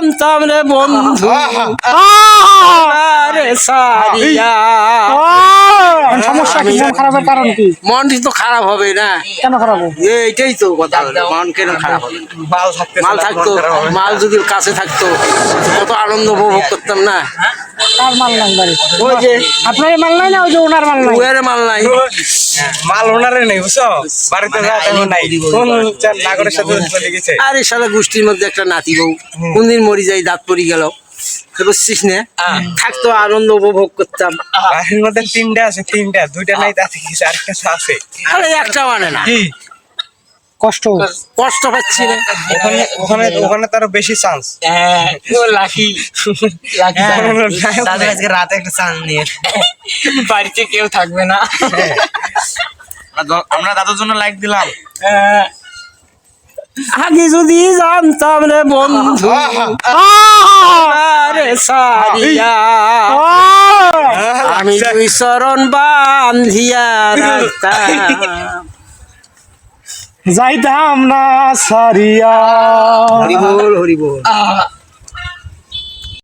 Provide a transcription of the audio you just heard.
জানতাম রে বন্ধু আরে সারিয়া সমস্যা কি? মন খারাপের কারণ কি? মন তো খারাপ হবে না, কেন খারাপ হবে? এইটাই তো কথা। মন কেন খারাপ হবে? মাল থাকতো, মাল যদি কাছে থাকতো কত আনন্দ উপভোগ করতাম না। কার মাল নাই বাড়ি? ওই যে আপনার মাল নাই না ওই যে ওনার মাল নাই? উয়ারে মাল নাই, মাল ওনারে নেই বুঝছো, বাড়িতে যা তেমন নাই, কোন নাগরের সাথে চলে গেছে। আরে শালা গোষ্ঠীর মধ্যে একটা নাতি বউ কোনদিন মরি যাই, দাঁত পড়ি গেল, বুঝছিস না? থাকতো আনন্দ উপভোগ করতাম। বাড়ির মধ্যে তিনটা আছে, তিনটা, দুইটা নাই তাতে কিছু, আরেকটা আছে। আরে একটা মানে না, কি কষ্ট কষ্ট পাচ্ছি না। ওখানে ওখানে ওখানে তার বেশি চান্স। আজকে রাতে একটা চান নিয়ে বাড়িতে কেউ থাকবে না। আমরা দাদুর জন্য লাইক দিলাম। আগে যদি জানতাম রে বন্ধু আরে সারিয়া আমি দুই চরণ বান্ধিয়া রাখতাম। যাইতাম না সারিয়া। হরি বল, হরি বল।